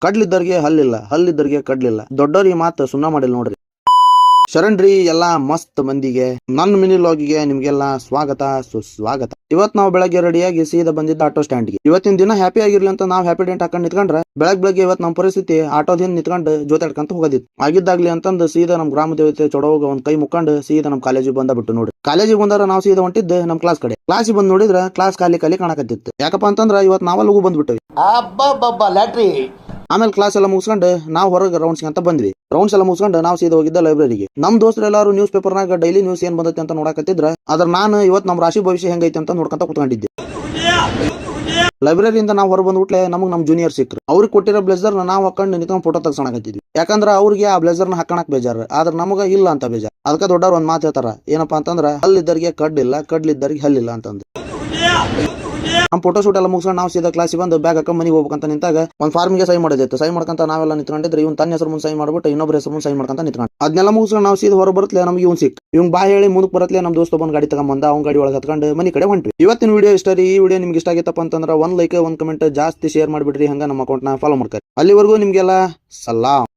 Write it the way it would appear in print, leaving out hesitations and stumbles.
ಕಡ್ಲಿದ್ದರ್ಗೆ ಹಲ್ಲಿಲ್ಲ, ಹಲ್ಲಿದ್ದರ್ಗೆ ಕಡ್ಲಿಲ್ಲ. ದೊಡ್ಡವ್ರಿಗೆ ಮಾತು ಸುಣ್ಣ ಮಾಡಿಲ್ಲ ನೋಡ್ರಿ. ಶರಣ್ರಿ ಎಲ್ಲಾ ಮಸ್ತ್ ಮಂದಿಗೆ ನನ್ನ ಮಿನಿ ಲಾಗಿಗೆ ನಿಮ್ಗೆಲ್ಲ ಸ್ವಾಗತ ಸುಸ್ವಾಗತ. ಇವತ್ ನಾವು ಬೆಳಗ್ಗೆ ರೆಡಿಯಾಗಿ ಸೀದಾ ಬಂದಿದ್ದ ಆಟೋ ಸ್ಟ್ಯಾಂಡ್ ಗೆ. ಇವತ್ತಿನ ದಿನ ಹ್ಯಾಪಿ ಆಗಿರ್ಲಿ ಅಂತ ನಾವು ಹ್ಯಾಪಿ ಡೆಂಟ್ ಹಾಕೊಂಡ್ ನಿಂತ್ಕೊಂಡ್ರೆ ಬೆಳಗ್ಗೆ ಇವತ್ ನಮ್ಮ ಪರಿಸ್ಥಿತಿ ಆಟೋದಿಂದ ನಿಂತ್ಕೊಂಡು ಜೋತಾಡ್ಕಂತ ಹೋಗೋದಿತ್ತು. ಆಗಿದ್ದಾಗ್ಲಿ ಅಂತಂದು ಸೀದಾ ನಮ್ ಗ್ರಾಮ ದೇವತೆ ಚೊಡೋಗ ಒಂದ್ ಕೈ ಮುಕ್ಕೊಂಡು ಸೀದಾ ನಮ್ ಕಾಲೇಜಿಗೆ ಬಂದ ಬಿಟ್ಟು ನೋಡ್ರಿ. ಕಾಲೇಜಿಗೆ ಬಂದಾರ ನಾವು ಸೀದಾ ಹೊಂಟಿದ್ದು ನಮ್ ಕ್ಲಾಸ್ ಕಡೆ. ಕ್ಲಾಸಿಗೆ ಬಂದ್ ನೋಡಿದ್ರ ಕ್ಲಾಸ್ ಖಾಲಿ ಕಾಣಕತ್ತಿತ್ತು. ಯಾಕಪ್ಪ ಅಂತಂದ್ರ ಇವತ್ ನಾವ ಲಗು ಬಂದ್ಬಿಟ್ಟವಿ. ಆಮೇಲೆ ಕ್ಲಾಸ್ ಎಲ್ಲ ಮುಗಿಸ್ಕೊಂಡು ನಾವು ಹೊರಗೆ ರೌಂಡ್ಸ್ ಅಂತ ಬಂದ್ವಿ. ರೌಂಡ್ಸ್ ಎಲ್ಲ ಮುಗಿಸ್ಕೊಂಡು ನಾವು ಸೀದಾ ಹೋಗಿದ್ದ ಲೈಬ್ರರಿಗೆ. ನಮ್ ದೋಸ್ತರು ಎಲ್ಲಾರು ನ್ಯೂಸ್ ಪೇಪರ್ನಾಗ ಡೈಲಿ ನ್ಯೂಸ್ ಏನ್ ಬಂದೈತೆ ಅಂತ ನೋಡಕತ್ತಿದ್ರ ಅದ್ರ ನಾನು ಇವತ್ ನಮ್ ರಾಶಿ ಭವಿಷ್ಯ ಹೆಂಗೈತೆ ಅಂತ ನೋಡ್ಕೊಂತ ಕುತ್ಕೊಂಡಿದ್ದೆ. ಲೈಬ್ರರಿಯಿಂದ ನಾವು ಹೊರ ಬಂದ್ಬಿಟ್ಲೆ ನಮಗ್ ನಮ್ ಜೂನಿಯರ್ ಸಿಕ್ರು. ಅವ್ರಿಗೆ ಕೊಟ್ಟಿರೋ ಬ್ಲೇಸರ್ ನಾವು ಹಾಕೊಂಡು ನಿಂತ್ಕೊಂಡು ಫೋಟೋ ತಗ್ಸಣಕತ್ತಿದ್ವಿ. ಯಾಕಂದ್ರ ಅವ್ರಿಗೆ ಆ ಬ್ಲೇಸರ್ ನ ಹಾಕಣಕ್ ಬೇಜಾರ, ಆದ್ರ ನಮಗ ಇಲ್ಲ ಅಂತ ಬೇಜಾರ. ಅದಕ್ಕೆ ದೊಡ್ಡವ್ರ ಒಂದ್ ಮಾತು ಹೇಳ್ತಾರ, ಏನಪ್ಪಾ ಅಂತಂದ್ರ ಹಲ್ಲಿದ್ದರಿಗೆ ಕಡ್ಲಿಲ್ಲ, ಕಡ್ಲಿದ್ದರಿಗೆ ಹಲ್ಲಿಲ್ಲ ಅಂತಂದು. ನಮ್ ಫೋಟೋ ಶೂಟ್ ಎಲ್ಲ ಮುಗಿಸ್ಕೊಂಡು ನಾವು ಸೀದಾ ಕ್ಲಾಸಿಗೆ ಬಂದು ಬ್ಯಾಗ್ ಹಾಕೊಂಡ್ ಮನೆಗೆ ಹೋಗ್ಬೇಕಂತ ನಿಂತಾಗ ಒಂದ್ ಫಾರ್ಮಿಗೆ ಸೈ ಮಾಡೋದಿತ್ತು. ಸೈ ಮಾಡ್ಕಂತ ನಾವೆಲ್ಲ ನಿಂತ್ಕೊಂಡಿದ್ರೆ ಇವ್ನ ತನ್ನ ಹೆಸರು ಮುಂದೆ ಸೈ ಮಾಡ್ಬಿಟ್ಟು ಇನ್ನೊಬ್ಬರ ಹೆಸರು ಮುಂದೆ ಸೈ ಮಾಡ್ಕಂತ ನಿಂತ್ಕೊಂಡು ಅದನ್ನೆಲ್ಲ ಮುಗಿಸ್ಕೊಂಡು ನಾವು ಸೀದಾ ಹೊರ ಬರತ್ಲೆ ನಮ್ಗೆ ಇವ್ನು ಸಿಕ್. ಇವ್ನ್ ಬಾ ಹೇಳಿ ಮುಂದಕ್ಕೆ ಬರತ್ಲೆ ನಮ್ ದೋಸ್ತ ಬಂದ್ ಗಾಡಿ ತಗೊಂಬಂದ. ಅವ್ನ ಗಾಡಿ ಒಳಗೆ ಹತ್ಕೊಂಡು ಮನೆ ಕಡೆ ಹೊಂಟ್ವಿ. ಇವತ್ತಿನ ವಿಡಿಯೋ ಇಷ್ಟ ರೀ. ಈ ವಿಡಿಯೋ ನಿಮ್ಗೆ ಇಷ್ಟ ಆಗಿತ್ತಪ್ಪ ಅಂತಂದ್ರೆ ಒಂದ್ ಲೈಕ್ ಒಂದ್ ಕಮೆಂಟ್ ಜಾಸ್ತಿ ಶೇರ್ ಮಾಡ್ಬಿಡ್ರಿ. ಹಂಗ ನಮ್ಮ ಅಕೌಂಟ್ ನ ಫಾಲೋ ಮಾಡ್ತಾರೆ. ಅಲ್ಲಿವರೆಗೂ ನಿಮ್ಗೆಲ್ಲ ಸಲಾಮ್.